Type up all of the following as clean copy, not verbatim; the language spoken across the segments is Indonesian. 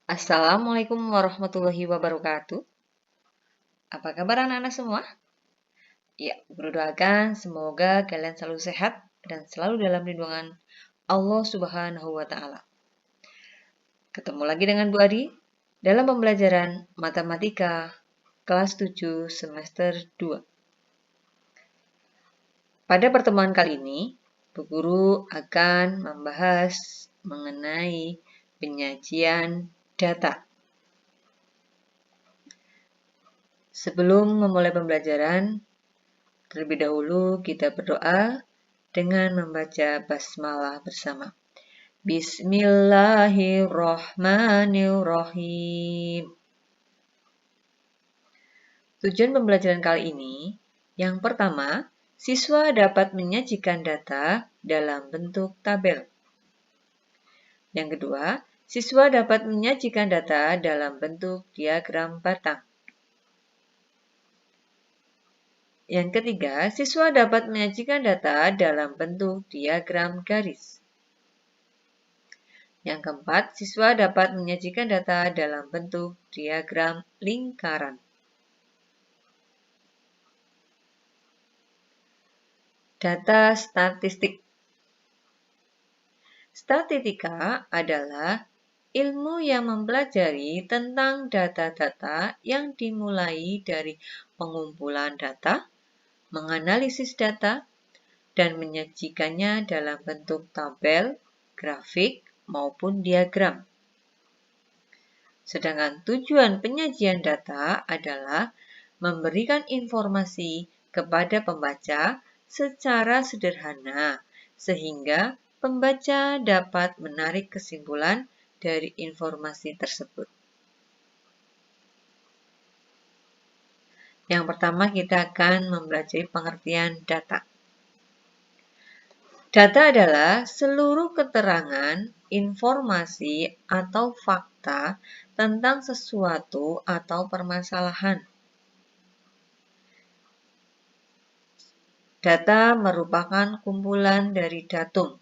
Assalamualaikum warahmatullahi wabarakatuh. Apa kabar anak-anak semua? Ya, berdoakan semoga kalian selalu sehat dan selalu dalam lindungan Allah Subhanahu wa Ta'ala. Ketemu lagi dengan Bu Adi dalam pembelajaran Matematika kelas 7 semester 2. Pada pertemuan kali ini, Bu Guru akan membahas mengenai penyajian data. Sebelum memulai pembelajaran, terlebih dahulu kita berdoa dengan membaca basmalah bersama. Bismillahirrahmanirrahim. Tujuan pembelajaran kali ini, yang pertama, siswa dapat menyajikan data dalam bentuk tabel. Yang kedua, siswa dapat menyajikan data dalam bentuk diagram batang. Yang ketiga, siswa dapat menyajikan data dalam bentuk diagram garis. Yang keempat, siswa dapat menyajikan data dalam bentuk diagram lingkaran. Data statistik. Statistika adalah ilmu yang mempelajari tentang data-data yang dimulai dari pengumpulan data, menganalisis data, dan menyajikannya dalam bentuk tabel, grafik, maupun diagram. Sedangkan tujuan penyajian data adalah memberikan informasi kepada pembaca secara sederhana, sehingga pembaca dapat menarik kesimpulan dari informasi tersebut. Yang pertama, kita akan mempelajari pengertian data. Data adalah seluruh keterangan, informasi, atau fakta tentang sesuatu atau permasalahan. Data merupakan kumpulan dari datum,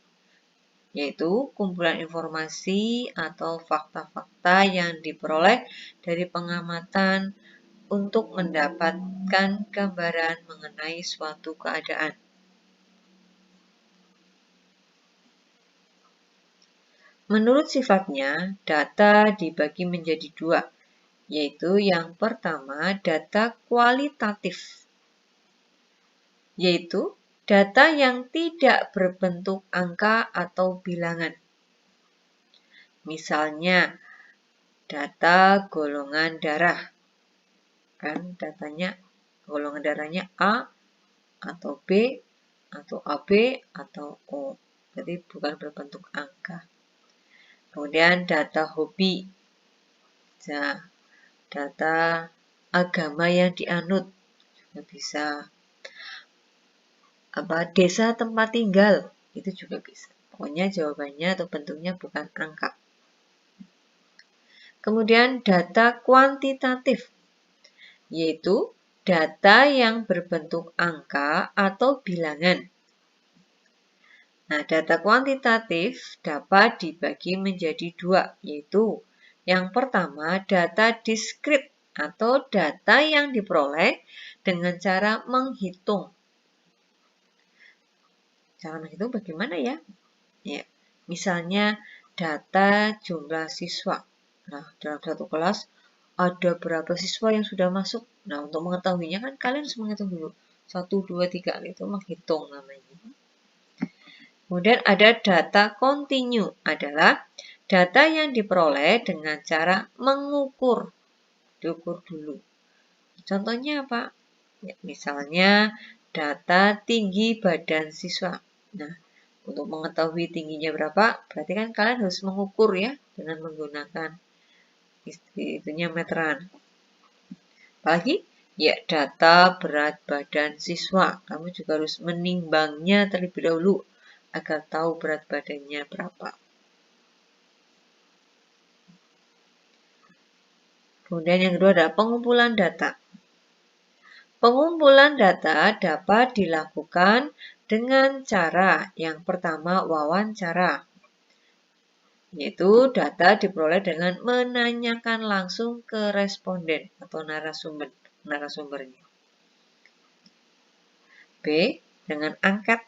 yaitu kumpulan informasi atau fakta-fakta yang diperoleh dari pengamatan untuk mendapatkan gambaran mengenai suatu keadaan. Menurut sifatnya, data dibagi menjadi dua, yaitu yang pertama data kualitatif, yaitu data yang tidak berbentuk angka atau bilangan. Misalnya, data golongan darah. Kan datanya golongan darahnya A atau B atau AB atau O. Jadi bukan berbentuk angka. Kemudian data hobi. Nah, data agama yang dianut juga bisa. Desa tempat tinggal itu juga bisa. Pokoknya jawabannya atau bentuknya bukan angka. Kemudian data kuantitatif, yaitu data yang berbentuk angka atau bilangan. Nah, data kuantitatif dapat dibagi menjadi dua, yaitu yang pertama data diskrit atau data yang diperoleh dengan cara menghitung. Cara menghitung bagaimana ya? Ya, misalnya data jumlah siswa. Nah, dalam satu kelas ada berapa siswa yang sudah masuk? Nah, untuk mengetahuinya kan kalian harus menghitung dulu. 1, 2, 3, itu menghitung namanya. Kemudian ada data kontinu, adalah data yang diperoleh dengan cara mengukur. Diukur dulu. Contohnya apa? Ya, misalnya data tinggi badan siswa. Nah, untuk mengetahui tingginya berapa, berarti kan kalian harus mengukur ya dengan menggunakan itunya meteran. Apalagi ya data berat badan siswa. Kamu juga harus menimbangnya terlebih dahulu agar tahu berat badannya berapa. Kemudian yang kedua adalah pengumpulan data. Pengumpulan data dapat dilakukan dengan cara yang pertama wawancara. yaitu data diperoleh dengan menanyakan langsung ke responden atau narasumbernya. B. Dengan angket,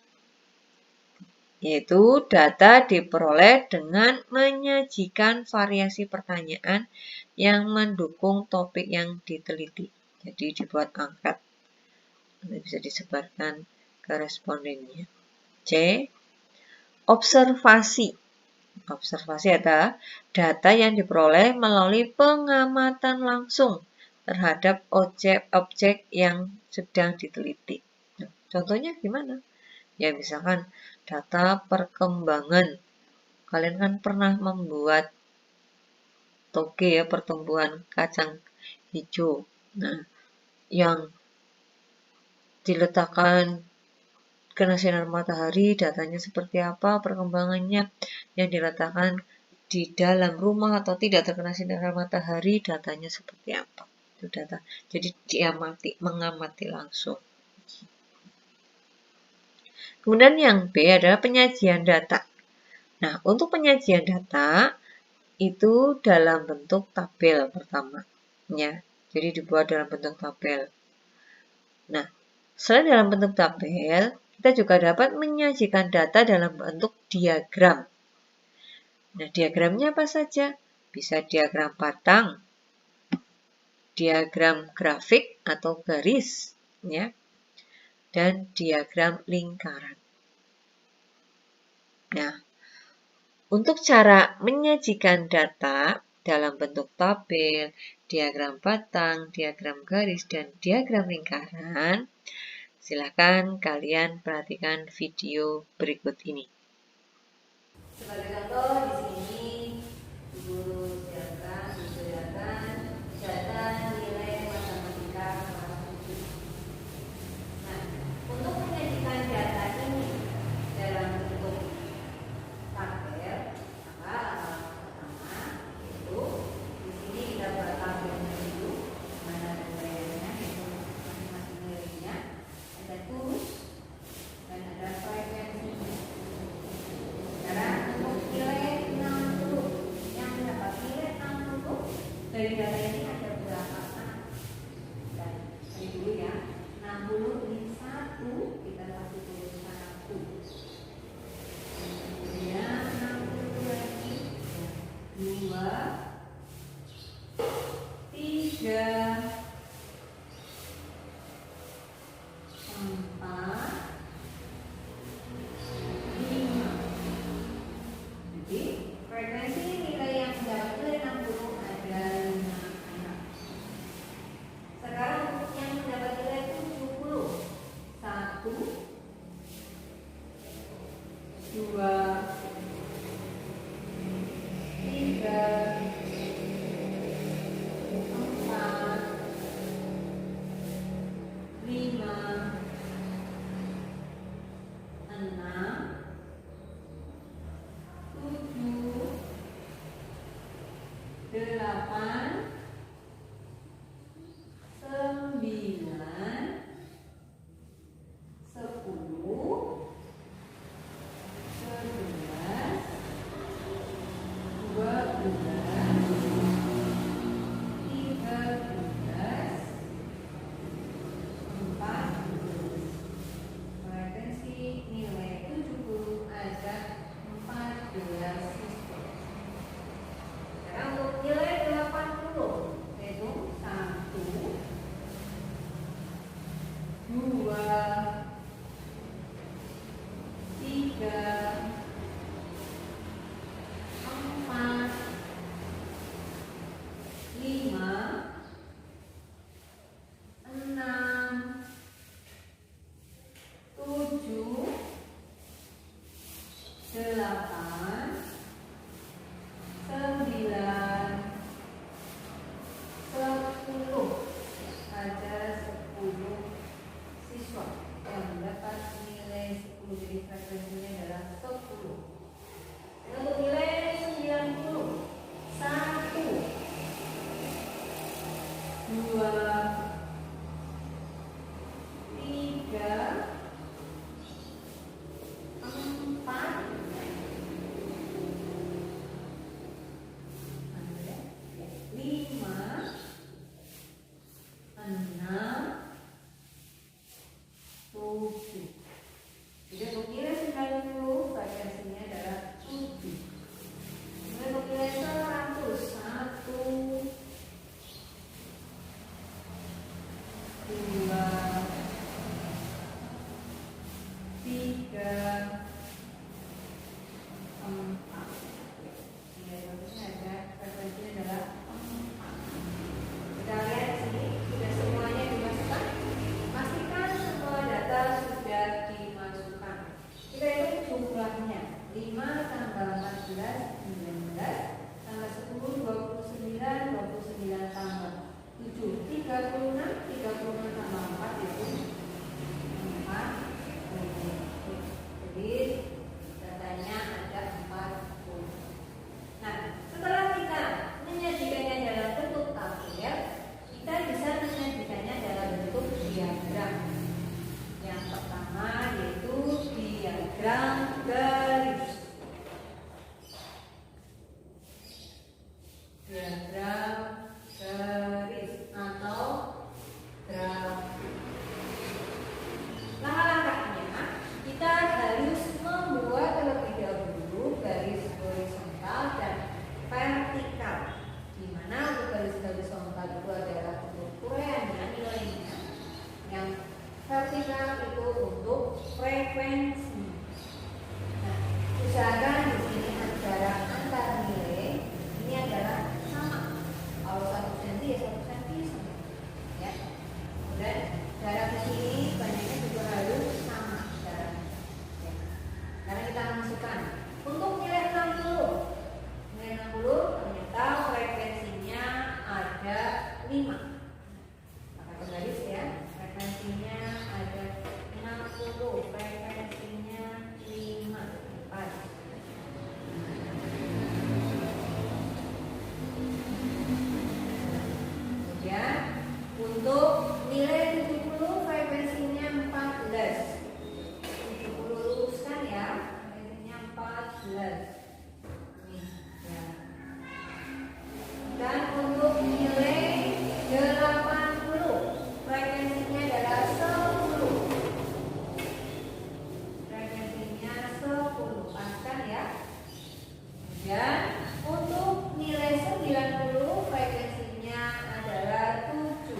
yaitu data diperoleh dengan menyajikan variasi pertanyaan yang mendukung topik yang diteliti. Jadi dibuat angket, bisa disebarkan ke respondennya. C. Observasi. Observasi adalah data yang diperoleh melalui pengamatan langsung terhadap objek-objek yang sedang diteliti. Nah, contohnya gimana? Ya misalkan data perkembangan. Kalian kan pernah membuat toge ya, pertumbuhan kacang hijau. Nah, yang diletakkan kena sinar matahari, datanya seperti apa, perkembangannya. Yang diletakkan di dalam rumah atau tidak terkena sinar matahari, datanya seperti apa. Itu data. Jadi mengamati langsung. Kemudian yang B adalah penyajian data. Nah, untuk penyajian data itu dalam bentuk tabel pertama. Ya, jadi dibuat dalam bentuk tabel. Nah, selain dalam bentuk tabel, kita juga dapat menyajikan data dalam bentuk diagram. Nah, diagramnya apa saja? Bisa diagram batang, diagram grafik atau garis, ya, dan diagram lingkaran. Nah, untuk cara menyajikan data dalam bentuk tabel, diagram batang, diagram garis, dan diagram lingkaran, silakan kalian perhatikan video berikut ini. Sebagai contoh di sini guru sediakan data nilai matematika kelas 7. Nah, untuk menyajikan data ini dalam bentuk tabel, maka pertama itu di sini kita buat tabelnya dulu, mana nilainya, itu masing-masing nilainya, ada kurus dan ada frekuensi. Sekarang untuk nilai 60 yang mendapat nilai 60 dari data ini ada berapa anak? Dan ini dulu ya, 60 ini 1 kita kasih tulis 1. Kemudian 60 lagi 2 3 frekuensi nilai yang mendapat nilai 60 ada 5 anak. Sekarang untuk yang mendapat nilai 70, 1, 2, 3, 4, diagram garis atau graf. Langkah-langkahnya, kita harus membuat terlebih dahulu garis horizontal dan vertikal, di mana untuk garis horizontal itu adalah untuk ureannya, nilainya. Yang vertikal itu untuk frekuensi. Nah, usahakan di sini jarak antar nilai ini adalah sama. Kalau 1 cm ya 1 cm sama. Ya. Dan jarak di sini banyaknya juga harus sama jaraknya. Ya. Karena kita masukkan untuk nilai 60. Nilai 60 ternyata frekuensinya ada 5. Maka garis ya, frekuensinya ada 60, frekuensinya 5. Kemudian untuk nilai 70 frekuensinya 14. 70 luruskan ya, frekuensinya 14. Nih, ya. Dan untuk nilai 80 frekuensinya adalah 10. Frekuensinya 10. Paskan ya. Dan untuk nilai 90 frekuensinya adalah 7.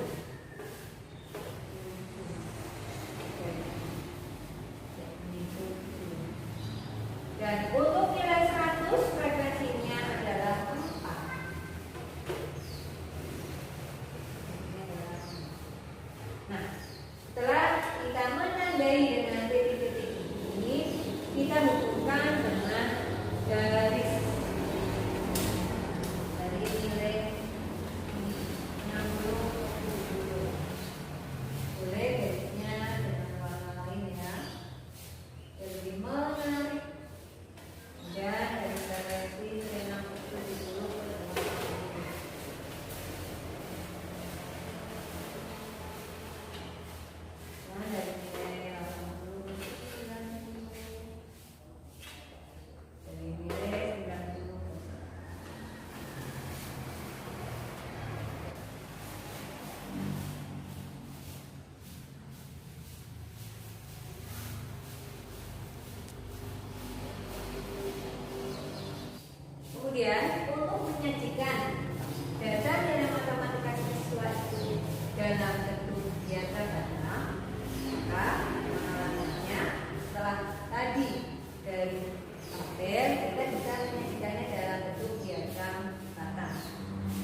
Dan untuk nilai 100 frekuensinya adalah 4. Nah, setelah kita menandai dengan titik-titik ini, kita hubungkan dengan garis dari nilai 60, 70. Boleh garisnya dengan warna lain ya, lebih menarik. Dan dari frekuensi 60, 70 ke 80. Nah, dari nilai 80, 90. Dari nilai 90. Kemudian untuk menyajikan data nilai matematika siswa itu dalam bentuk diagram data, maka langkahnya setelah tadi dari tabel kita bisa menyajikannya dalam bentuk diagram data.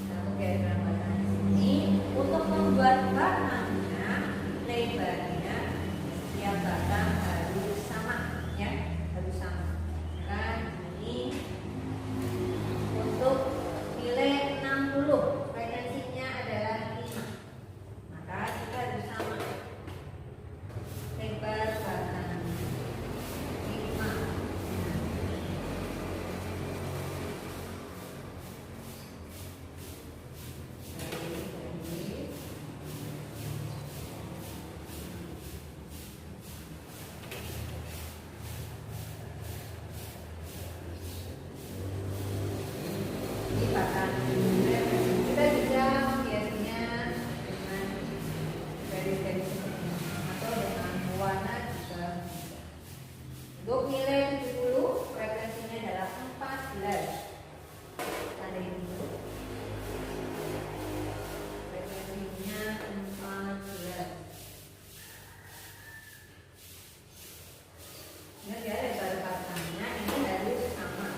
Untuk diagram data di sini untuk membuat warnanya, lebarnya setiap batang harus sama ya, harus sama. Kan ini untuk nilai 60 frekuensinya adalah 5. Maka kita harus sama lebar batang 5. Kita bisa menghiasnya dengan garis-garis seperti ini atau dengan warna juga. Untuk nilai 70 frekuensinya adalah 14. Tanda ini dulu. Frekuensinya 14. Ingat ya, lebar batangnya ini harus sama.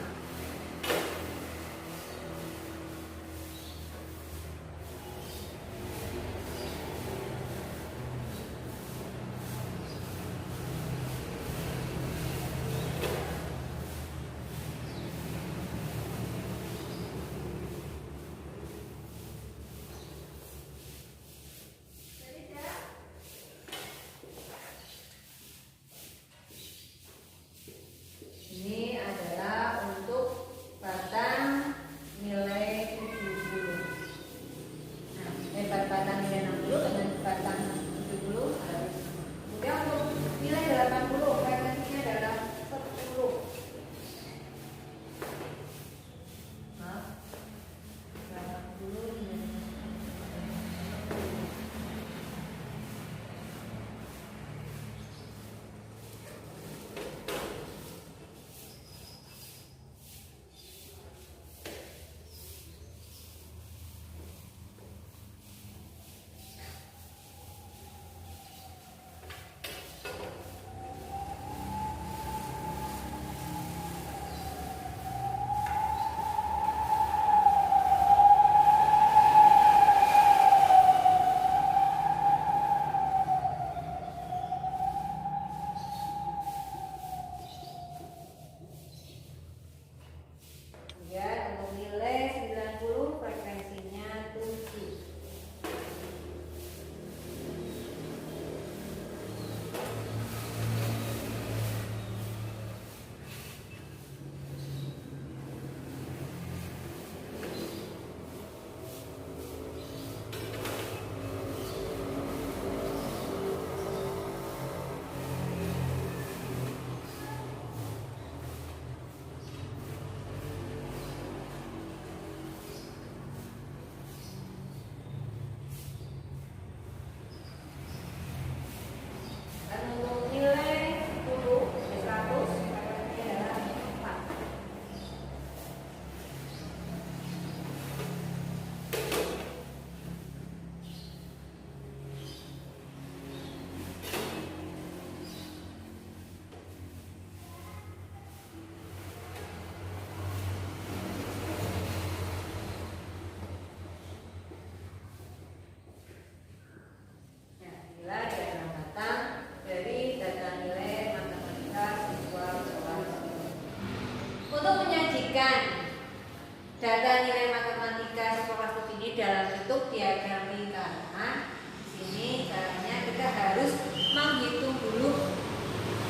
data nilai matematika siswa kelas 7 ini dalam bentuk diagram lingkaran. Di sini caranya kita harus menghitung dulu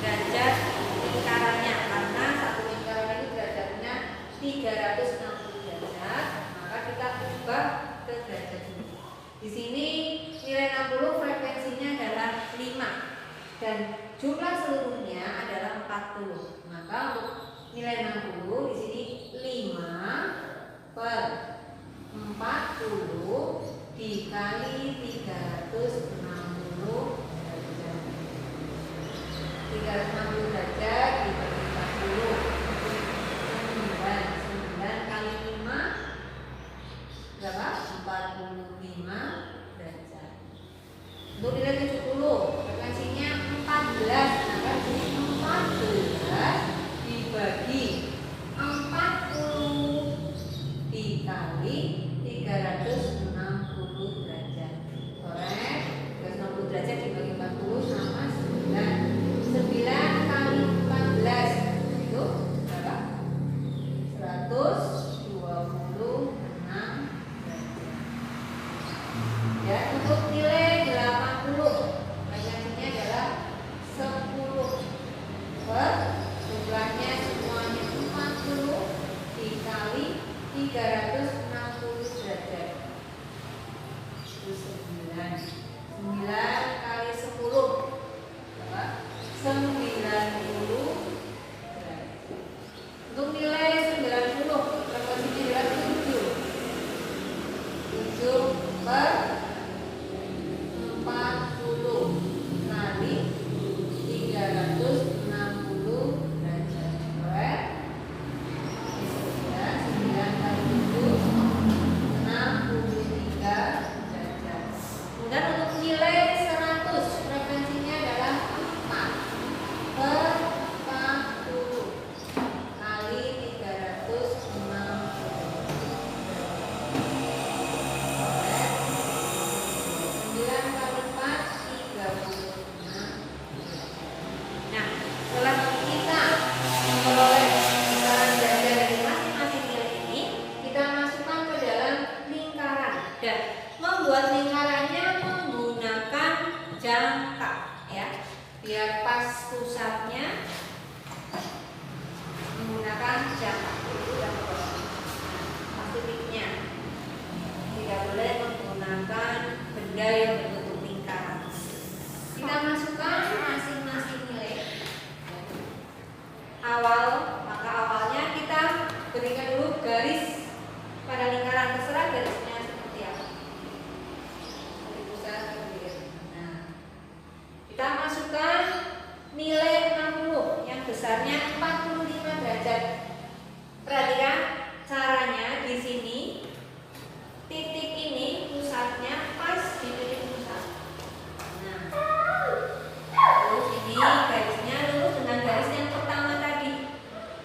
derajat lingkarannya, karena satu lingkaran itu derajatnya 360 derajat, maka kita ubah ke derajat ini. Di sini nilai 60 frekuensinya adalah 5 dan jumlah seluruhnya adalah 40. Maka untuk nilai 60 di sini 5 per 40 dikali 360 derajat. 360 derajat dibagi 40. 9 kali 5 berapa? 45 derajat. Untuk nilai 70 frekuensinya 14, maka jadi 14 dibagi 40 dikali 360 derajat. Korek, 360 derajat dibagi 40 sama 9. 9 kali 14 itu berapa? 126 derajat. Ya, untuk nilai 80 frekuensinya adalah 10 per jumlahnya semuanya 40 dikali 360 derajat. Itu 9. 9 kali 10 berapa? 90 derajat. Untuk nilai 90 frekuensinya adalah 7. 7 per 40 kali 360 derajat. Correct? 9 kali 7 63 derajat. Kemudian untuk nilai 100 frekuensinya adalah 4 per 40 kali 360 derajat. 9 kali 4 36. Nah, setelah kita memperoleh besaran derajat dari masing-masing nilai ini, kita masukkan ke dalam lingkaran dan membuat lingkarannya menggunakan jangka, ya, biar pas pusatnya menggunakan jangka. Itu pas titiknya. Tidak boleh menggunakan benda yang berbentuk lingkaran. Kita masukkan masing-masing nilai awal, maka awalnya kita berikan dulu garis pada lingkaran, terserah garisnya seperti apa. Dari pusat ke bibir. Nah, kita masukkan nilai 60 yang besarnya 45 derajat. Perhatikan caranya di sini. Titik ini pusatnya pas di titik pusat. Nah, terus ini garisnya lurus dengan garis yang pertama tadi.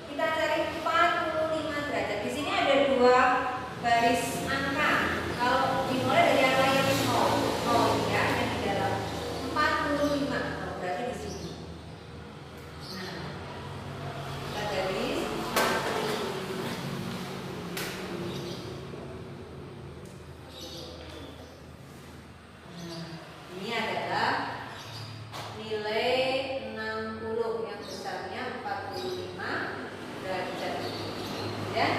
Kita cari 45 derajat. Di sini ada 2 garis angka. Kalau dimulai dari angka yang 0 ya, yang di dalam 45. Oh, berarti di sini. Nah, kita garis 45. Ini adalah nilai 60 yang besarnya 45 derajat. Dan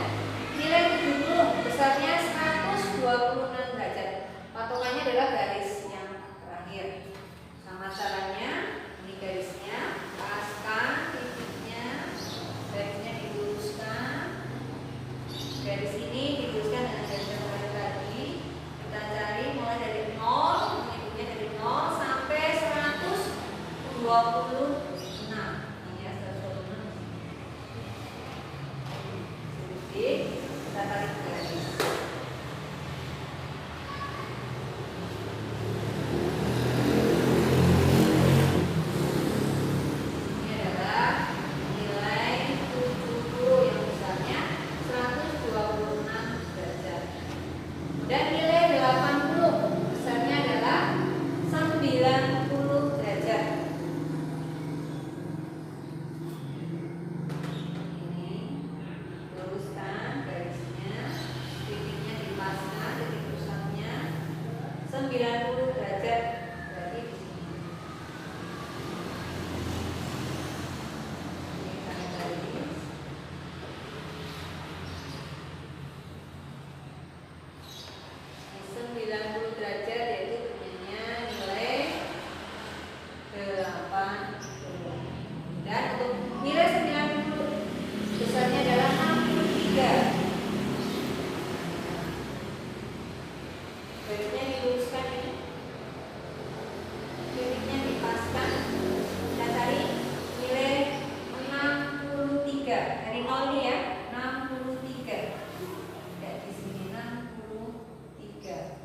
nilai 70 besarnya 100 90 derajat berarti di sini. Ini kami garis. Ini 90 derajat yaitu punyanya nilai 80. Dan untuk nilai 90 besarnya adalah 63. Garisnya diluruskan ini, titiknya dipaskan, dan cari nilai 63 dari 0 nih ya, 63. Ya, di sini 63.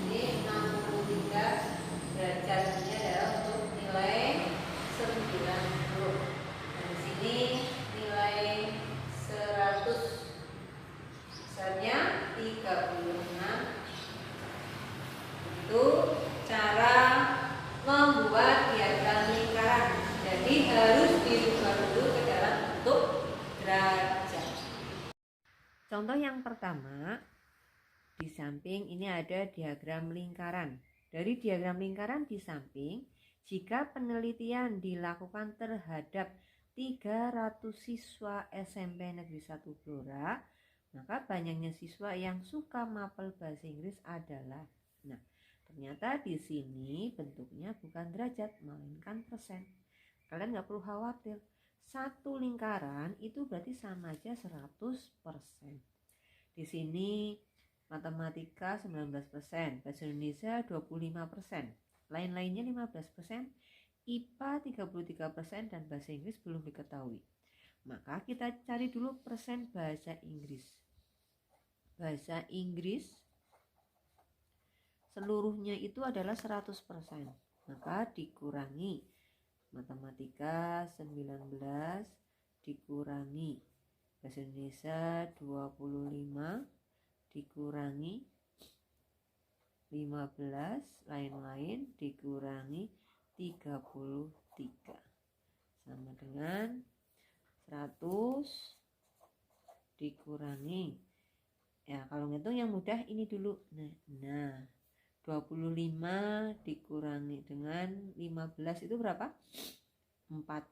Ini 63 derajatnya adalah untuk nilai 90. Dan di sini nilai 100 besarnya 36. Itu cara membuat diagram lingkaran. Jadi harus dirubah dulu ke dalam bentuk derajat. Contoh yang pertama, di samping ini ada diagram lingkaran. Dari diagram lingkaran di samping, jika penelitian dilakukan terhadap 300 siswa SMP Negeri 1 Blora, maka banyaknya siswa yang suka mapel bahasa Inggris adalah. Nah, ternyata di sini bentuknya bukan derajat, melainkan persen. Kalian nggak perlu khawatir. Satu lingkaran itu berarti sama aja 100%. Di sini matematika 19%, bahasa Indonesia 25%, lain-lainnya 15%, IPA 33%, dan bahasa Inggris belum diketahui. Maka kita cari dulu persen bahasa Inggris. Bahasa Inggris seluruhnya itu adalah 100%. Maka dikurangi matematika 19 dikurangi bahasa Indonesia 25 dikurangi 15, lain-lain dikurangi 33 sama dengan 100 dikurangi, ya kalau ngitung yang mudah ini dulu. Nah 25 dikurangi dengan 15 itu berapa? 40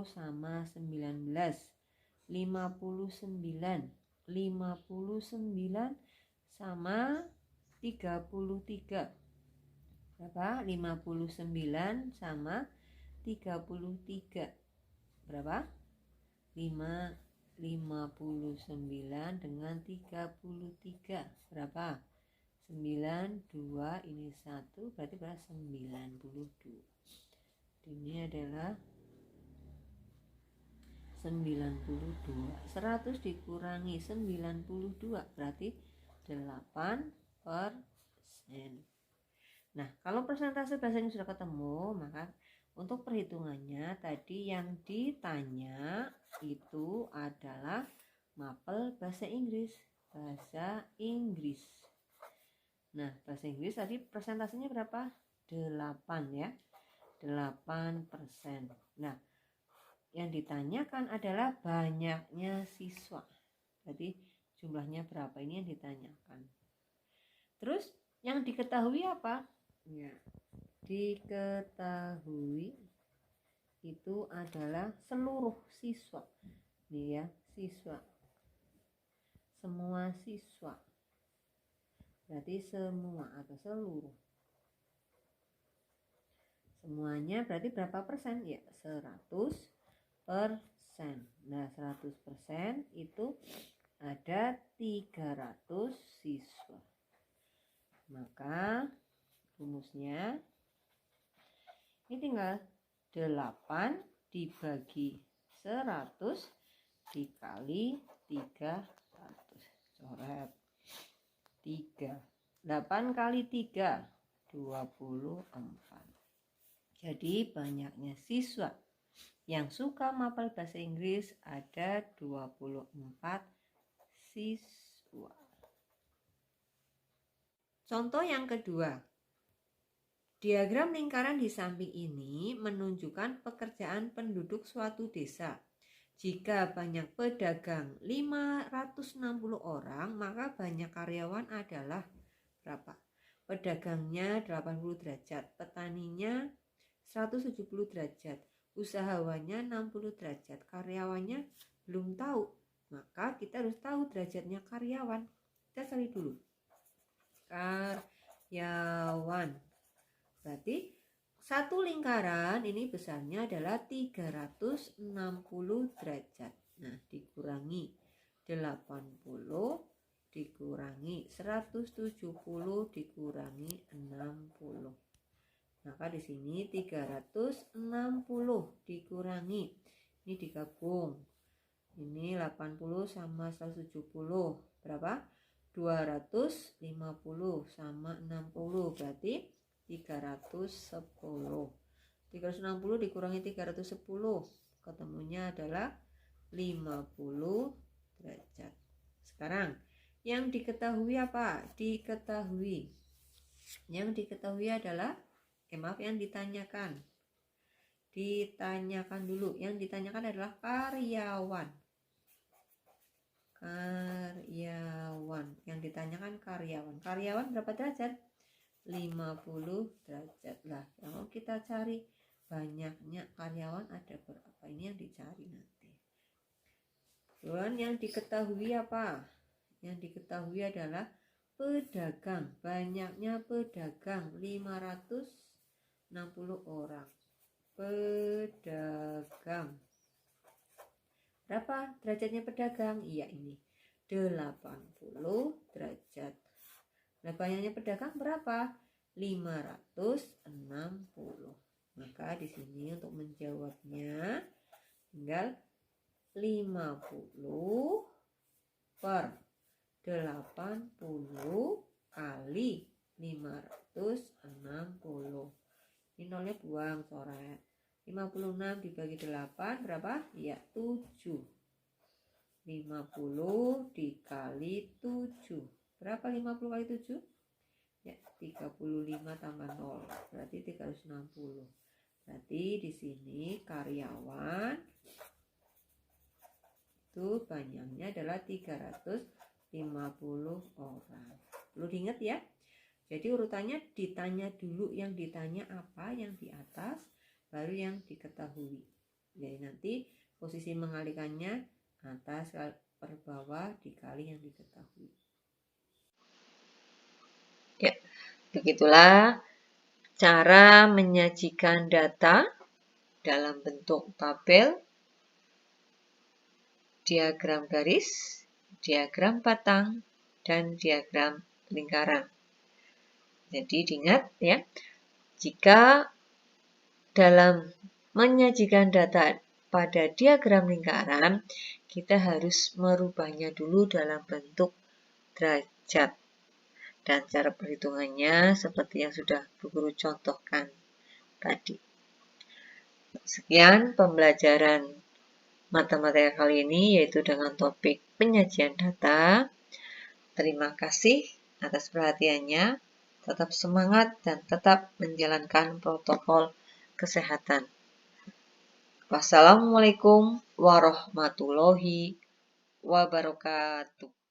sama 19 59 sama 33 berapa? 59 sama 33 berapa? 59 dengan 33 berapa? 92, ini 1 berarti berapa? 92. Ini adalah 92. 100 dikurangi 92 berarti 8%. Nah, kalau persentase bahasanya sudah ketemu, maka untuk perhitungannya tadi yang ditanya itu adalah mapel bahasa Inggris. Bahasa Inggris. Nah, bahasa Inggris tadi persentasenya berapa? 8 ya. 8%. Nah, yang ditanyakan adalah banyaknya siswa. Jadi jumlahnya berapa, ini yang ditanyakan. Terus yang diketahui apa? Ya, diketahui itu adalah seluruh siswa. Nih ya, siswa. Semua siswa. Berarti semua atau seluruh. Semuanya berarti berapa persen? Ya, 100%. Nah, 100% itu ada 300 siswa. Maka rumusnya ini tinggal 8 dibagi 100 dikali 300. Coret 3. 8 kali 3 24. Jadi banyaknya siswa yang suka mapel bahasa Inggris ada 24 siswa. Contoh yang kedua. Diagram lingkaran di samping ini menunjukkan pekerjaan penduduk suatu desa. Jika banyak pedagang 560 orang, maka banyak karyawan adalah berapa? Pedagangnya 80 derajat, petaninya 170 derajat, usahawannya 60 derajat, karyawannya belum tahu. Maka kita harus tahu derajatnya karyawan. Kita cari dulu. Karyawan. Berarti satu lingkaran ini besarnya adalah 360 derajat. Nah, dikurangi 80 dikurangi 170 dikurangi 60. Maka di sini 360 dikurangi, ini digabung. Ini 80 sama 170 berapa? 250 sama 60 berarti 310. 360 dikurangi 310 ketemunya adalah 50 derajat. Sekarang yang diketahui apa? Yang diketahui adalah yang ditanyakan. Ditanyakan dulu. Yang ditanyakan adalah karyawan. Yang ditanyakan karyawan. Karyawan berapa derajat? 50 derajat lah. Yang mau kita cari banyaknya karyawan ada berapa? Ini yang dicari nanti. Dan yang diketahui apa? Yang diketahui adalah pedagang. Banyaknya pedagang 560 orang. Pedagang. Berapa derajatnya pedagang? Iya ini 80 derajat. Nah, banyaknya pedagang berapa? 560. Maka di sini untuk menjawabnya tinggal 50 per 80 kali 560. Ini nolnya buang, coret. 56 dibagi 8 berapa? Ya 7. 50 dikali 7. Berapa 50 kali 7? Ya 35 tambah 0. Berarti 360. Berarti di sini karyawan itu banyaknya adalah 350 orang. Perlu diingat ya. Jadi urutannya ditanya dulu yang ditanya apa, yang di atas, baru yang diketahui. Jadi nanti posisi mengalihkannya atas per bawah dikali yang diketahui. Ya, begitulah cara menyajikan data dalam bentuk tabel, diagram garis, diagram batang, dan diagram lingkaran. Jadi diingat ya, jika dalam menyajikan data pada diagram lingkaran, kita harus merubahnya dulu dalam bentuk derajat. Dan cara perhitungannya seperti yang sudah Bu Guru contohkan tadi. Sekian pembelajaran matematika kali ini, yaitu dengan topik penyajian data. Terima kasih atas perhatiannya. Tetap semangat dan tetap menjalankan protokol kesehatan. Wassalamualaikum warahmatullahi wabarakatuh.